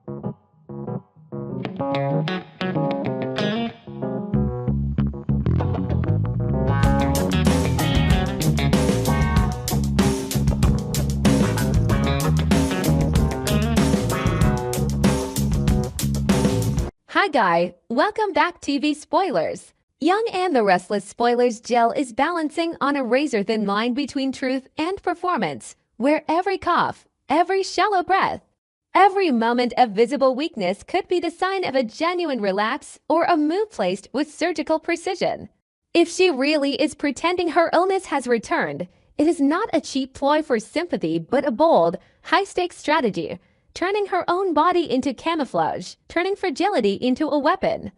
Hi guy, welcome back TV Spoilers. Young and the Restless Spoilers Jill is balancing on a razor-thin line between truth and performance, where every cough, every shallow breath, every moment of visible weakness could be the sign of a genuine relapse or a move placed with surgical precision. If she really is pretending her illness has returned, it is not a cheap ploy for sympathy but a bold, high-stakes strategy, turning her own body into camouflage, turning fragility into a weapon,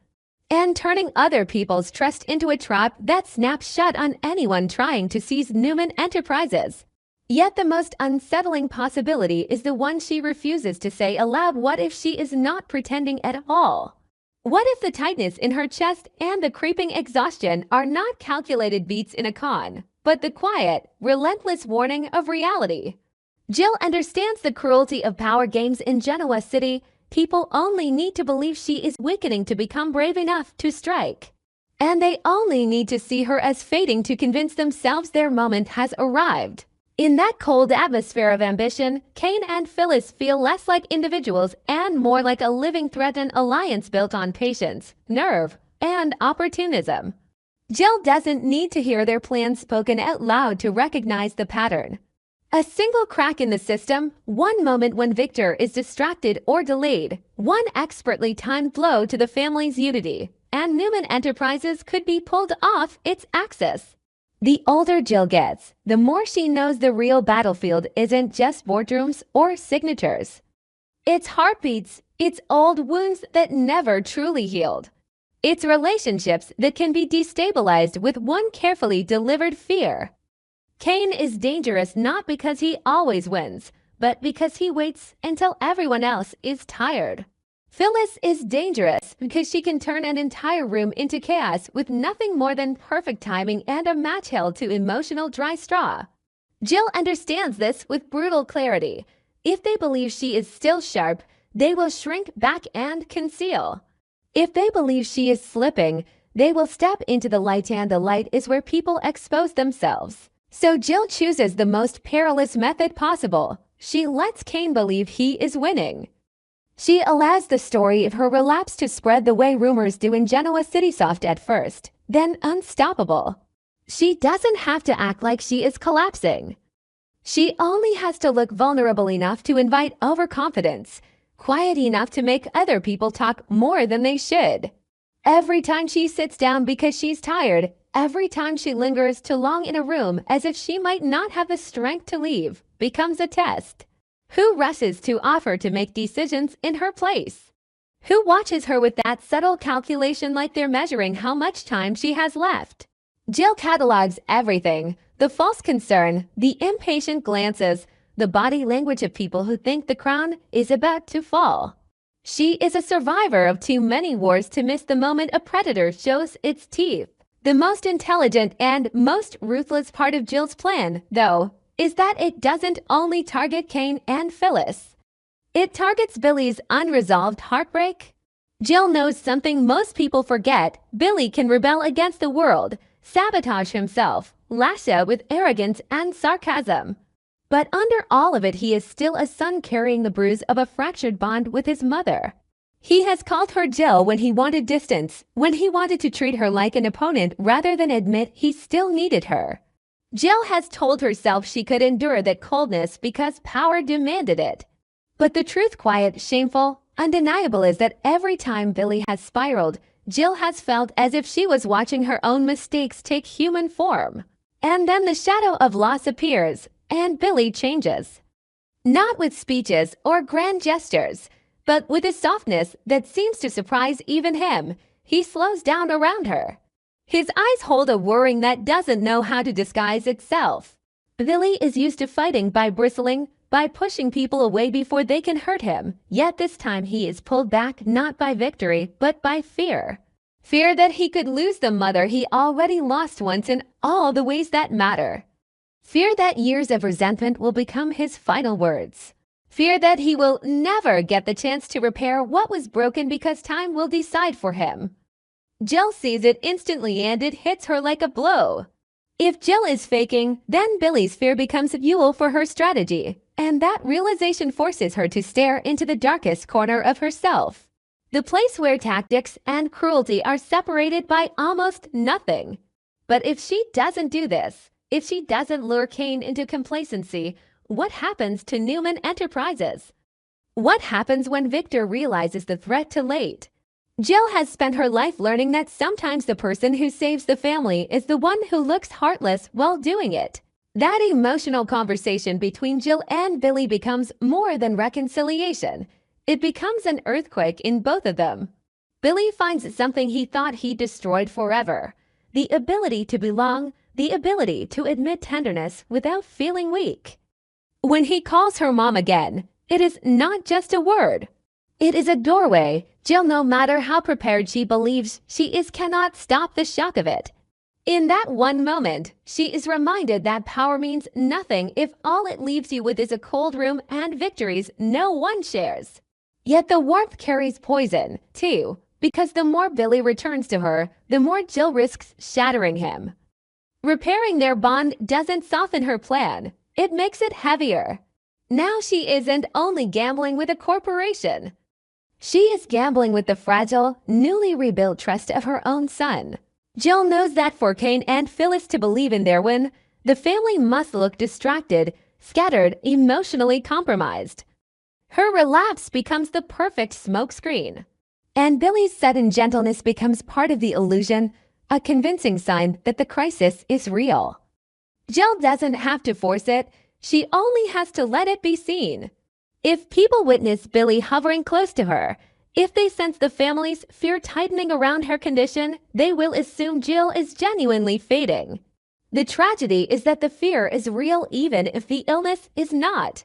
and turning other people's trust into a trap that snaps shut on anyone trying to seize Newman Enterprises. Yet the most unsettling possibility is the one she refuses to say aloud. What if she is not pretending at all? What if the tightness in her chest and the creeping exhaustion are not calculated beats in a con, but the quiet, relentless warning of reality? Jill understands the cruelty of power games in Genoa City. People only need to believe she is weakening to become brave enough to strike. And they only need to see her as fading to convince themselves their moment has arrived. In that cold atmosphere of ambition, Cain and Phyllis feel less like individuals and more like a living threat, an alliance built on patience, nerve, and opportunism. Jill doesn't need to hear their plans spoken out loud to recognize the pattern. A single crack in the system, one moment when Victor is distracted or delayed, one expertly timed blow to the family's unity, and Newman Enterprises could be pulled off its axis. The older Jill gets, the more she knows the real battlefield isn't just boardrooms or signatures. It's heartbeats, it's old wounds that never truly healed. It's relationships that can be destabilized with one carefully delivered fear. Cain is dangerous not because he always wins, but because he waits until everyone else is tired. Phyllis is dangerous because she can turn an entire room into chaos with nothing more than perfect timing and a match held to emotional dry straw. Jill understands this with brutal clarity. If they believe she is still sharp, they will shrink back and conceal. If they believe she is slipping, they will step into the light, and the light is where people expose themselves. So Jill chooses the most perilous method possible. She lets Cain believe he is winning. She allows the story of her relapse to spread the way rumors do in Genoa City, soft at first, then unstoppable. She doesn't have to act like she is collapsing. She only has to look vulnerable enough to invite overconfidence, quiet enough to make other people talk more than they should. Every time she sits down because she's tired, every time she lingers too long in a room as if she might not have the strength to leave, becomes a test. Who rushes to offer to make decisions in her place? Who watches her with that subtle calculation like they're measuring how much time she has left? Jill catalogs everything: the false concern, the impatient glances, the body language of people who think the crown is about to fall. She is a survivor of too many wars to miss the moment a predator shows its teeth. The most intelligent and most ruthless part of Jill's plan, though, is that it doesn't only target Cain and Phyllis. It targets Billy's unresolved heartbreak. Jill knows something most people forget: Billy can rebel against the world, sabotage himself, lash out with arrogance and sarcasm. But under all of it, he is still a son carrying the bruise of a fractured bond with his mother. He has called her Jill when he wanted distance, when he wanted to treat her like an opponent rather than admit he still needed her. Jill has told herself she could endure that coldness because power demanded it. But the truth, quiet, shameful, undeniable, is that every time Billy has spiraled, Jill has felt as if she was watching her own mistakes take human form. And then the shadow of loss appears, and Billy changes. Not with speeches or grand gestures, but with a softness that seems to surprise even him. He slows down around her. His eyes hold a worrying that doesn't know how to disguise itself. Billy is used to fighting by bristling, by pushing people away before they can hurt him. Yet this time he is pulled back not by victory, but by fear. Fear that he could lose the mother he already lost once in all the ways that matter. Fear that years of resentment will become his final words. Fear that he will never get the chance to repair what was broken because time will decide for him. Jill sees it instantly and it hits her like a blow. If Jill is faking, then Billy's fear becomes fuel for her strategy, and that realization forces her to stare into the darkest corner of herself. The place where tactics and cruelty are separated by almost nothing. But if she doesn't do this, if she doesn't lure Kane into complacency, what happens to Newman Enterprises? What happens when Victor realizes the threat too late? Jill has spent her life learning that sometimes the person who saves the family is the one who looks heartless while doing it. That emotional conversation between Jill and Billy becomes more than reconciliation. It becomes an earthquake in both of them. Billy finds something he thought he destroyed forever: the ability to belong, the ability to admit tenderness without feeling weak. When he calls her mom again, it is not just a word. It is a doorway. Jill, no matter how prepared she believes she is, cannot stop the shock of it. In that one moment, she is reminded that power means nothing if all it leaves you with is a cold room and victories no one shares. Yet the warmth carries poison, too, because the more Billy returns to her, the more Jill risks shattering him. Repairing their bond doesn't soften her plan, it makes it heavier. Now she isn't only gambling with a corporation. She is gambling with the fragile, newly rebuilt trust of her own son. Jill knows that for Kane and Phyllis to believe in their win, the family must look distracted, scattered, emotionally compromised. Her relapse becomes the perfect smokescreen. And Billy's sudden gentleness becomes part of the illusion, a convincing sign that the crisis is real. Jill doesn't have to force it, she only has to let it be seen. If people witness Billy hovering close to her, if they sense the family's fear tightening around her condition, they will assume Jill is genuinely fading. The tragedy is that the fear is real even if the illness is not.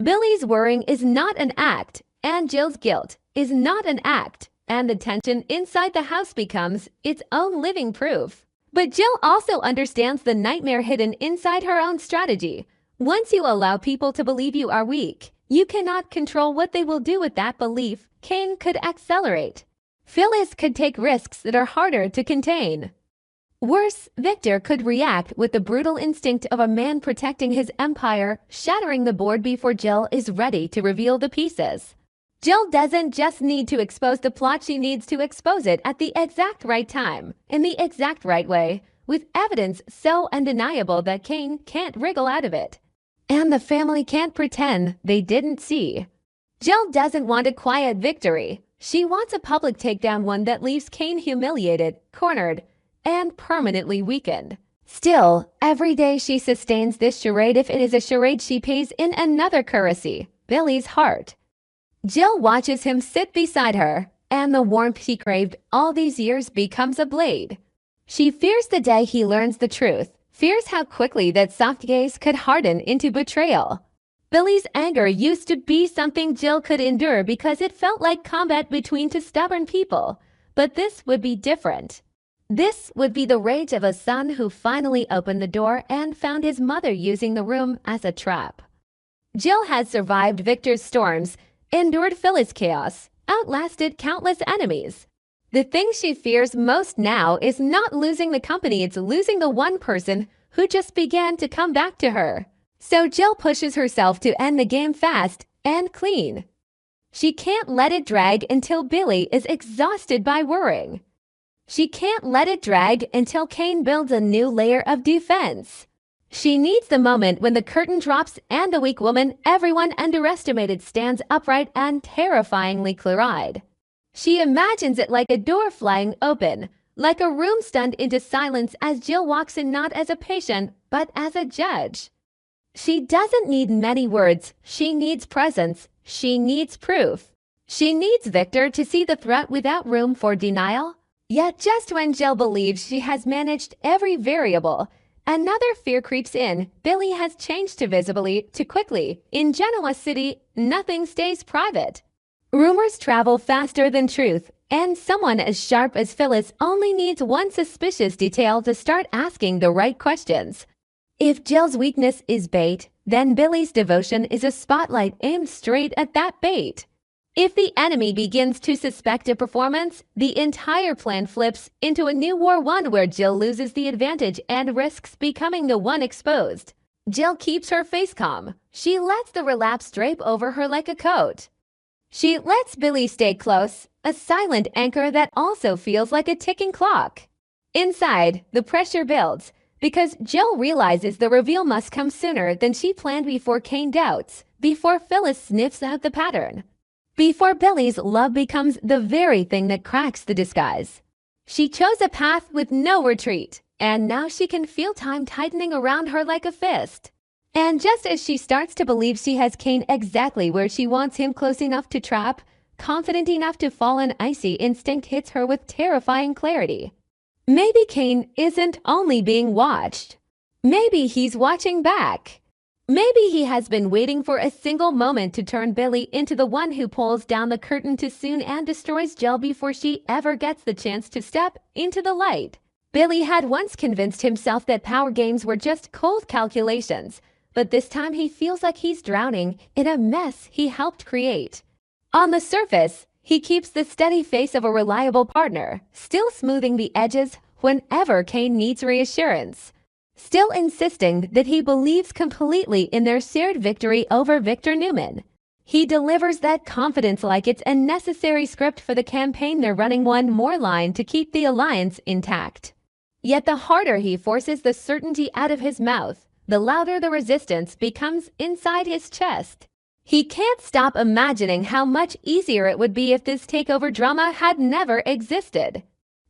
Billy's worrying is not an act, and Jill's guilt is not an act, and the tension inside the house becomes its own living proof. But Jill also understands the nightmare hidden inside her own strategy. Once you allow people to believe you are weak, you cannot control what they will do with that belief. Kane could accelerate. Phyllis could take risks that are harder to contain. Worse, Victor could react with the brutal instinct of a man protecting his empire, shattering the board before Jill is ready to reveal the pieces. Jill doesn't just need to expose the plot, she needs to expose it at the exact right time, in the exact right way, with evidence so undeniable that Kane can't wriggle out of it. And the family can't pretend they didn't see. Jill doesn't want a quiet victory. She wants a public takedown, one that leaves Kane humiliated, cornered, and permanently weakened. Still, every day she sustains this charade. If it is a charade, she pays in another currency, Billy's heart. Jill watches him sit beside her, and the warmth she craved all these years becomes a blade. She fears the day he learns the truth, fears how quickly that soft gaze could harden into betrayal. Billy's anger used to be something Jill could endure because it felt like combat between two stubborn people. But this would be different. This would be the rage of a son who finally opened the door and found his mother using the room as a trap. Jill has survived Victor's storms, endured Phyllis' chaos, outlasted countless enemies. The thing she fears most now is not losing the company, it's losing the one person who just began to come back to her. So Jill pushes herself to end the game fast and clean. She can't let it drag until Billy is exhausted by worrying. She can't let it drag until Kane builds a new layer of defense. She needs the moment when the curtain drops and the weak woman everyone underestimated stands upright and terrifyingly clear-eyed. She imagines it like a door flying open, like a room stunned into silence as Jill walks in, not as a patient, but as a judge. She doesn't need many words, she needs presence, she needs proof. She needs Victor to see the threat without room for denial. Yet just when Jill believes she has managed every variable, another fear creeps in. Billy has changed too visibly, too quickly. In Genoa City, nothing stays private. Rumors travel faster than truth, and someone as sharp as Phyllis only needs one suspicious detail to start asking the right questions. If Jill's weakness is bait, then Billy's devotion is a spotlight aimed straight at that bait. If the enemy begins to suspect a performance, the entire plan flips into a new war, one where Jill loses the advantage and risks becoming the one exposed. Jill keeps her face calm. She lets the relapse drape over her like a coat. She lets Billy stay close, a silent anchor that also feels like a ticking clock. Inside, the pressure builds, because Jill realizes the reveal must come sooner than she planned, before Kane doubts, before Phyllis sniffs out the pattern, before Billy's love becomes the very thing that cracks the disguise. She chose a path with no retreat, and now she can feel time tightening around her like a fist. And just as she starts to believe she has Kane exactly where she wants him, close enough to trap, confident enough to fall, an icy instinct hits her with terrifying clarity. Maybe Kane isn't only being watched. Maybe he's watching back. Maybe he has been waiting for a single moment to turn Billy into the one who pulls down the curtain too soon and destroys Jill before she ever gets the chance to step into the light. Billy had once convinced himself that power games were just cold calculations, but this time he feels like he's drowning in a mess he helped create. On the surface, he keeps the steady face of a reliable partner, still smoothing the edges whenever Kane needs reassurance, still insisting that he believes completely in their shared victory over Victor Newman. He delivers that confidence like it's a necessary script for the campaign they're running, one more line to keep the alliance intact. Yet the harder he forces the certainty out of his mouth, the louder the resistance becomes inside his chest. He can't stop imagining how much easier it would be if this takeover drama had never existed.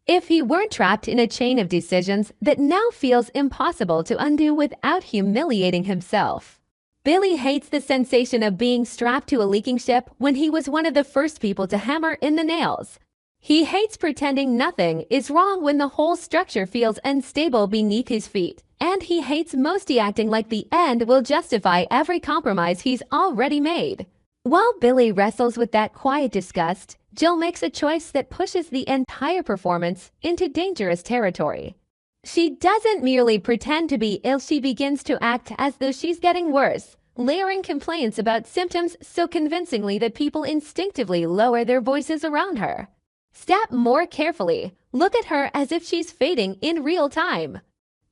If he weren't trapped in a chain of decisions that now feels impossible to undo without humiliating himself. Billy hates the sensation of being strapped to a leaking ship when he was one of the first people to hammer in the nails. He hates pretending nothing is wrong when the whole structure feels unstable beneath his feet. And he hates most acting like the end will justify every compromise he's already made. While Billy wrestles with that quiet disgust, Jill makes a choice that pushes the entire performance into dangerous territory. She doesn't merely pretend to be ill, she begins to act as though she's getting worse, layering complaints about symptoms so convincingly that people instinctively lower their voices around her. Step more carefully, look at her as if she's fading in real time.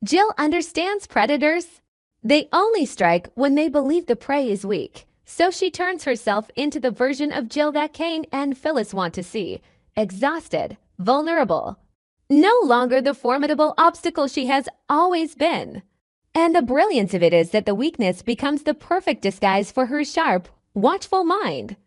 Jill understands predators. They only strike when they believe the prey is weak, so she turns herself into the version of Jill that Kane and Phyllis want to see, exhausted, vulnerable. No longer the formidable obstacle she has always been. And the brilliance of it is that the weakness becomes the perfect disguise for her sharp, watchful mind.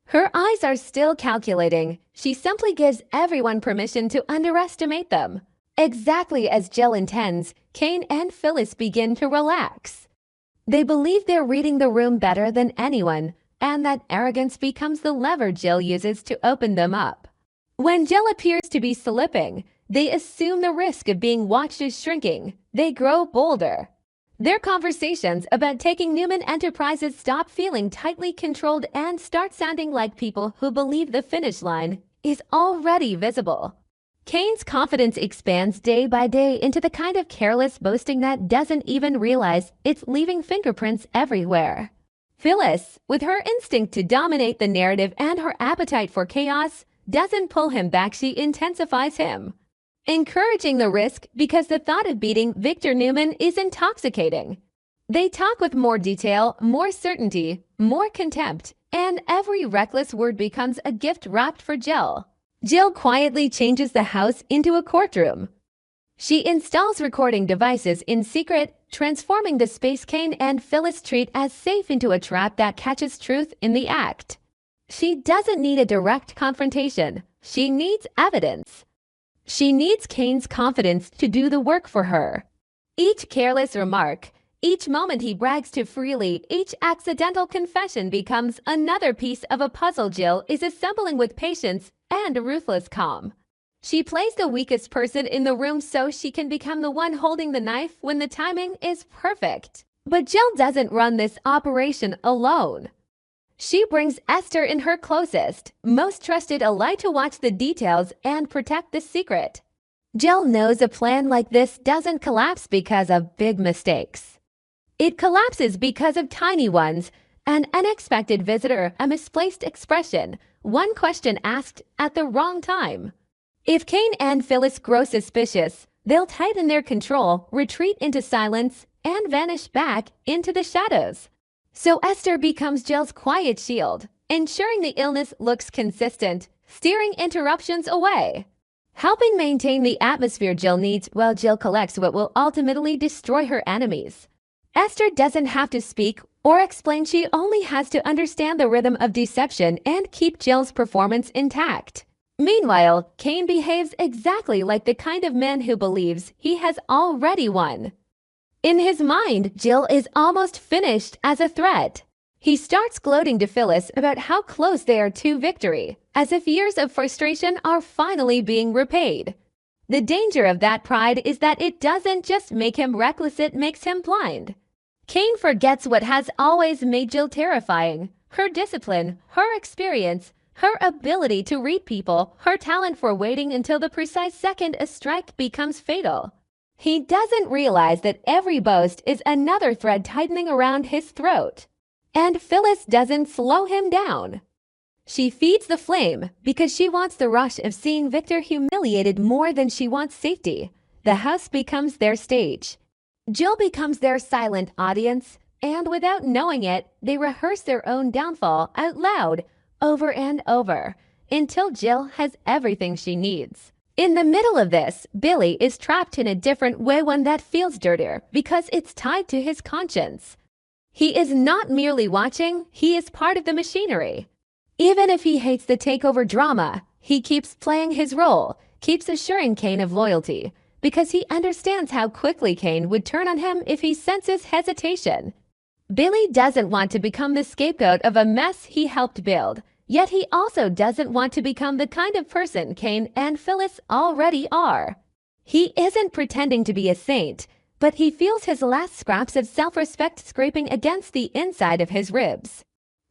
Her eyes are still calculating. She simply gives everyone permission to underestimate them. Exactly as Jill intends, Kane and Phyllis begin to relax. They believe they're reading the room better than anyone, and that arrogance becomes the lever Jill uses to open them up. When Jill appears to be slipping, they assume the risk of being watched is shrinking. They grow bolder. Their conversations about taking Newman Enterprises stop feeling tightly controlled and start sounding like people who believe the finish line is already visible. Kane's confidence expands day by day into the kind of careless boasting that doesn't even realize it's leaving fingerprints everywhere. Phyllis, with her instinct to dominate the narrative and her appetite for chaos, doesn't pull him back, she intensifies him, encouraging the risk because the thought of beating Victor Newman is intoxicating. They talk with more detail, more certainty, more contempt, and every reckless word becomes a gift wrapped for Jill. Jill quietly changes the house into a courtroom. She installs recording devices in secret, transforming the space Kane and Phyllis treat as safe into a trap that catches truth in the act. She doesn't need a direct confrontation. She needs evidence. She needs Kane's confidence to do the work for her. Each careless remark, each moment he brags too freely, each accidental confession becomes another piece of a puzzle Jill is assembling with patience and ruthless calm. She plays the weakest person in the room so she can become the one holding the knife when the timing is perfect. But Jill doesn't run this operation alone. She brings Esther in, her closest, most trusted ally, to watch the details and protect the secret. Jill knows a plan like this doesn't collapse because of big mistakes. It collapses because of tiny ones, an unexpected visitor, a misplaced expression, one question asked at the wrong time. If Kane and Phyllis grow suspicious, they'll tighten their control, retreat into silence, and vanish back into the shadows. So Esther becomes Jill's quiet shield, ensuring the illness looks consistent, steering interruptions away, helping maintain the atmosphere Jill needs while Jill collects what will ultimately destroy her enemies. Esther doesn't have to speak or explain, she only has to understand the rhythm of deception and keep Jill's performance intact. Meanwhile, Kane behaves exactly like the kind of man who believes he has already won. In his mind, Jill is almost finished as a threat. He starts gloating to Phyllis about how close they are to victory, as if years of frustration are finally being repaid. The danger of that pride is that it doesn't just make him reckless, it makes him blind. Kane forgets what has always made Jill terrifying: her discipline, her experience, her ability to read people, her talent for waiting until the precise second a strike becomes fatal. He doesn't realize that every boast is another thread tightening around his throat. And Phyllis doesn't slow him down. She feeds the flame because she wants the rush of seeing Victor humiliated more than she wants safety. The house becomes their stage. Jill becomes their silent audience, and without knowing it, they rehearse their own downfall out loud, over and over, until Jill has everything she needs. In the middle of this, Billy is trapped in a different way, one that feels dirtier because it's tied to his conscience. He is not merely watching, he is part of the machinery. Even if he hates the takeover drama, he keeps playing his role, keeps assuring Kane of loyalty, because he understands how quickly Kane would turn on him if he senses hesitation. Billy doesn't want to become the scapegoat of a mess he helped build, yet he also doesn't want to become the kind of person Kane and Phyllis already are. He isn't pretending to be a saint, but he feels his last scraps of self-respect scraping against the inside of his ribs.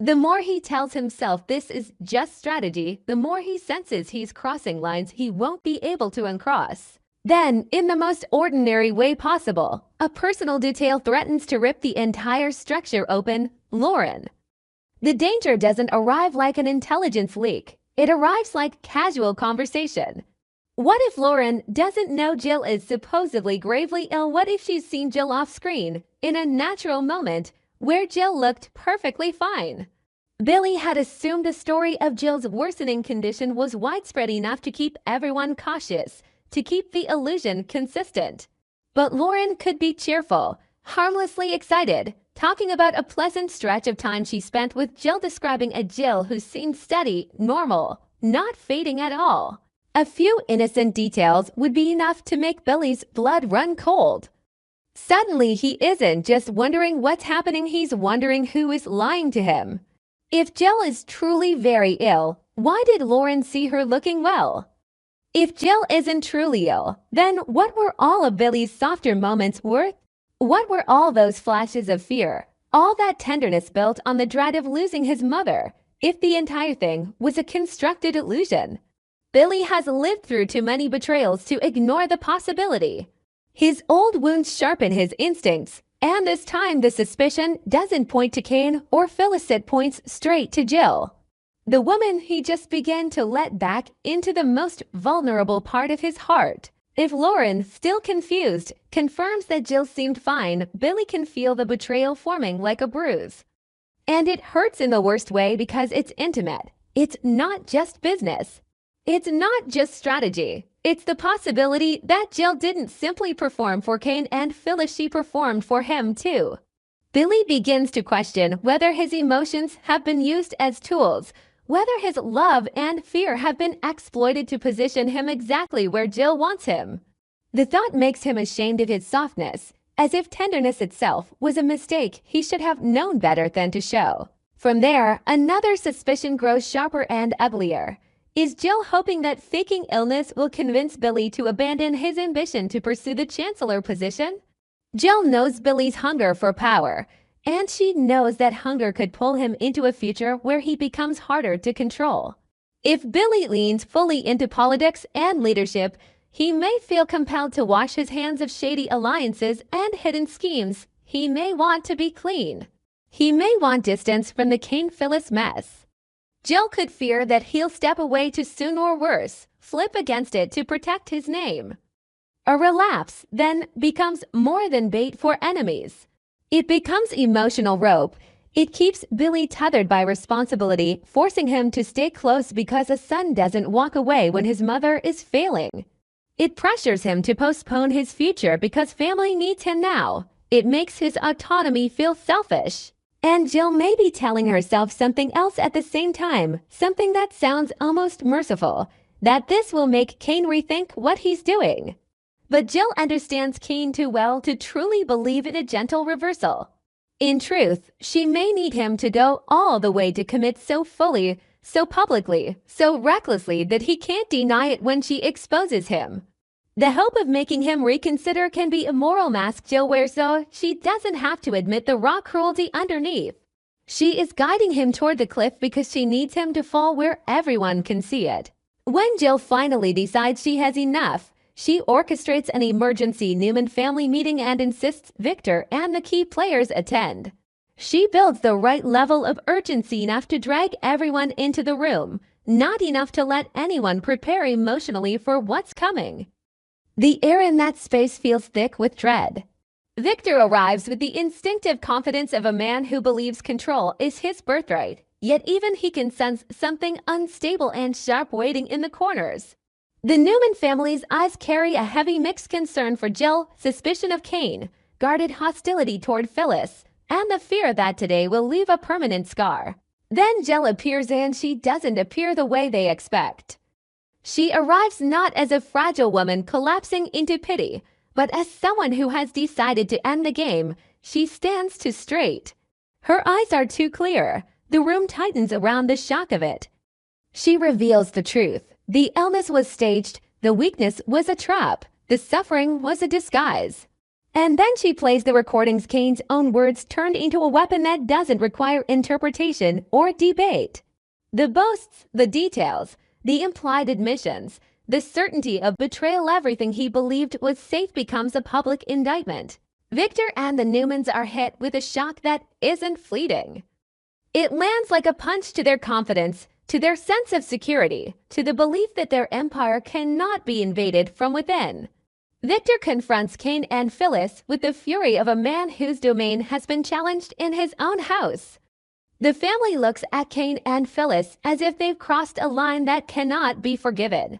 The more he tells himself this is just strategy, the more he senses he's crossing lines he won't be able to uncross. Then, in the most ordinary way possible, a personal detail threatens to rip the entire structure open: Lauren. The danger doesn't arrive like an intelligence leak. It arrives like casual conversation. What if Lauren doesn't know Jill is supposedly gravely ill? What if she's seen Jill off screen, in a natural moment, where Jill looked perfectly fine? Billy had assumed the story of Jill's worsening condition was widespread enough to keep everyone cautious, to keep the illusion consistent. But Lauren could be cheerful, harmlessly excited, talking about a pleasant stretch of time she spent with Jill, describing a Jill who seemed steady, normal, not fading at all. A few innocent details would be enough to make Billy's blood run cold. Suddenly, he isn't just wondering what's happening, he's wondering who is lying to him. If Jill is truly very ill, why did Lauren see her looking well? If Jill isn't truly ill, then what were all of Billy's softer moments worth? What were all those flashes of fear, all that tenderness built on the dread of losing his mother, if the entire thing was a constructed illusion? Billy has lived through too many betrayals to ignore the possibility. His old wounds sharpen his instincts, and this time the suspicion doesn't point to Kane or Phyllis, it points straight to Jill, the woman he just began to let back into the most vulnerable part of his heart. If Lauren, still confused, confirms that Jill seemed fine, Billy can feel the betrayal forming like a bruise. And it hurts in the worst way because it's intimate. It's not just business. It's not just strategy. It's the possibility that Jill didn't simply perform for Kane and Phyllis, she performed for him too. Billy begins to question whether his emotions have been used as tools, whether his love and fear have been exploited to position him exactly where Jill wants him. The thought makes him ashamed of his softness, as if tenderness itself was a mistake he should have known better than to show. From there, another suspicion grows sharper and uglier. Is Jill hoping that faking illness will convince Billy to abandon his ambition to pursue the chancellor position? Jill knows Billy's hunger for power, and she knows that hunger could pull him into a future where he becomes harder to control. If Billy leans fully into politics and leadership, he may feel compelled to wash his hands of shady alliances and hidden schemes he may want to be clean. He may want distance from the Kane-Phyllis mess. Jill could fear that he'll step away too soon or worse, flip against it to protect his name. A relapse then becomes more than bait for enemies. It becomes emotional rope. It keeps Billy tethered by responsibility, forcing him to stay close because a son doesn't walk away when his mother is failing. It pressures him to postpone his future because family needs him now. It makes his autonomy feel selfish. And Jill may be telling herself something else at the same time, something that sounds almost merciful, that this will make Kane rethink what he's doing. But Jill understands Kane too well to truly believe in a gentle reversal. In truth, she may need him to go all the way to commit so fully, so publicly, so recklessly that he can't deny it when she exposes him. The hope of making him reconsider can be a moral mask Jill wears so she doesn't have to admit the raw cruelty underneath. She is guiding him toward the cliff because she needs him to fall where everyone can see it. When Jill finally decides she has enough, she orchestrates an emergency Newman family meeting and insists Victor and the key players attend. She builds the right level of urgency enough to drag everyone into the room, not enough to let anyone prepare emotionally for what's coming. The air in that space feels thick with dread. Victor arrives with the instinctive confidence of a man who believes control is his birthright, yet even he can sense something unstable and sharp waiting in the corners. The Newman family's eyes carry a heavy mixed concern for Jill, suspicion of Kane, guarded hostility toward Phyllis, and the fear that today will leave a permanent scar. Then Jill appears and she doesn't appear the way they expect. She arrives not as a fragile woman collapsing into pity, but as someone who has decided to end the game. She stands too straight. Her eyes are too clear. The room tightens around the shock of it. She reveals the truth. The illness was staged, the weakness was a trap, the suffering was a disguise. And then she plays the recordings Kane's own words turned into a weapon that doesn't require interpretation or debate. The boasts, the details, the implied admissions, the certainty of betrayal, everything he believed was safe becomes a public indictment. Victor and the Newmans are hit with a shock that isn't fleeting. It lands like a punch to their confidence, to their sense of security, to the belief that their empire cannot be invaded from within. Victor confronts Kane and Phyllis with the fury of a man whose domain has been challenged in his own house. The family looks at Kane and Phyllis as if they've crossed a line that cannot be forgiven.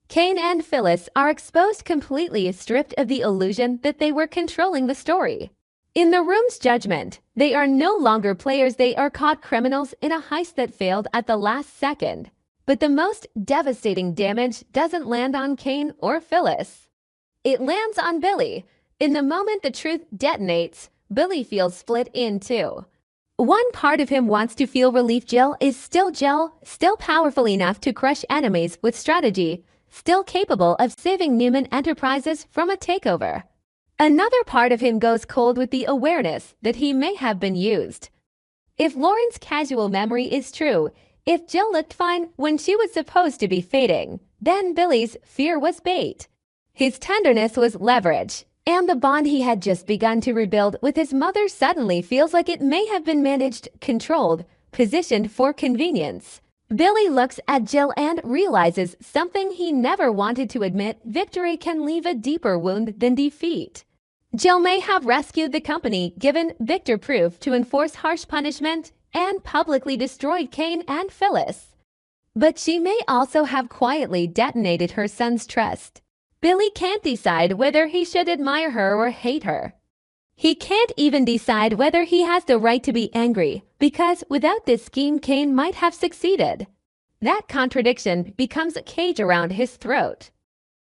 Kane and Phyllis are exposed completely, stripped of the illusion that they were controlling the story. In the room's judgment, they are no longer players, they are caught criminals in a heist that failed at the last second. But the most devastating damage doesn't land on Kane or Phyllis. It lands on Billy. In the moment the truth detonates, Billy feels split in two. One part of him wants to feel relief. Jill is still Jill, still powerful enough to crush enemies with strategy, still capable of saving Newman Enterprises from a takeover. Another part of him goes cold with the awareness that he may have been used. If Lauren's casual memory is true, if Jill looked fine when she was supposed to be fading, then Billy's fear was bait. His tenderness was leverage, and the bond he had just begun to rebuild with his mother suddenly feels like it may have been managed, controlled, positioned for convenience. Billy looks at Jill and realizes something he never wanted to admit: victory can leave a deeper wound than defeat. Jill may have rescued the company, given Victor proof to enforce harsh punishment, and publicly destroyed Kane and Phyllis. But she may also have quietly detonated her son's trust. Billy can't decide whether he should admire her or hate her. He can't even decide whether he has the right to be angry, because without this scheme Kane might have succeeded. That contradiction becomes a cage around his throat.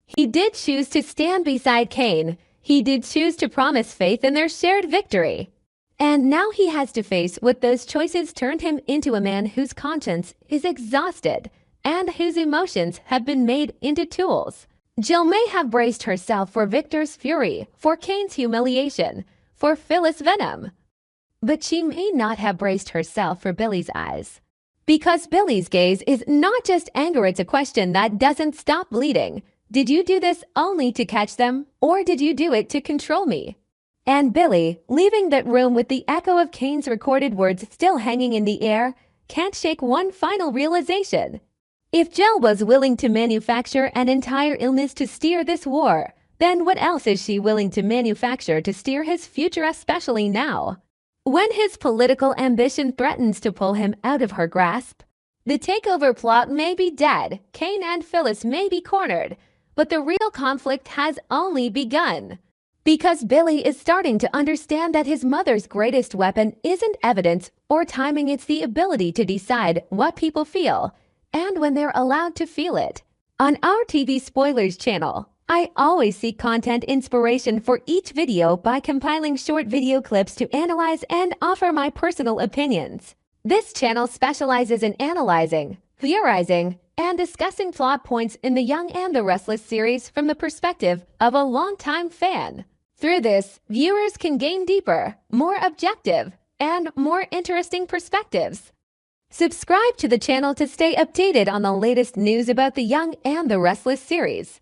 He did choose to stand beside Kane. He did choose to promise faith in their shared victory. And now he has to face what those choices turned him into: a man whose conscience is exhausted and whose emotions have been made into tools. Jill may have braced herself for Victor's fury, for Kane's humiliation, for Phyllis' venom. But she may not have braced herself for Billy's eyes. Because Billy's gaze is not just anger, it's a question that doesn't stop bleeding. Did you do this only to catch them, or did you do it to control me? And Billy, leaving that room with the echo of Kane's recorded words still hanging in the air, can't shake one final realization. If Jill was willing to manufacture an entire illness to steer this war, then what else is she willing to manufacture to steer his future, especially now, when his political ambition threatens to pull him out of her grasp? The takeover plot may be dead, Kane and Phyllis may be cornered, but the real conflict has only begun. Because Billy is starting to understand that his mother's greatest weapon isn't evidence or timing, it's the ability to decide what people feel, and when they're allowed to feel it. On our TV Spoilers channel, I always seek content inspiration for each video by compiling short video clips to analyze and offer my personal opinions. This channel specializes in analyzing, theorizing, and discussing plot points in the Young and the Restless series from the perspective of a longtime fan. Through this, viewers can gain deeper, more objective, and more interesting perspectives. Subscribe to the channel to stay updated on the latest news about the Young and the Restless series.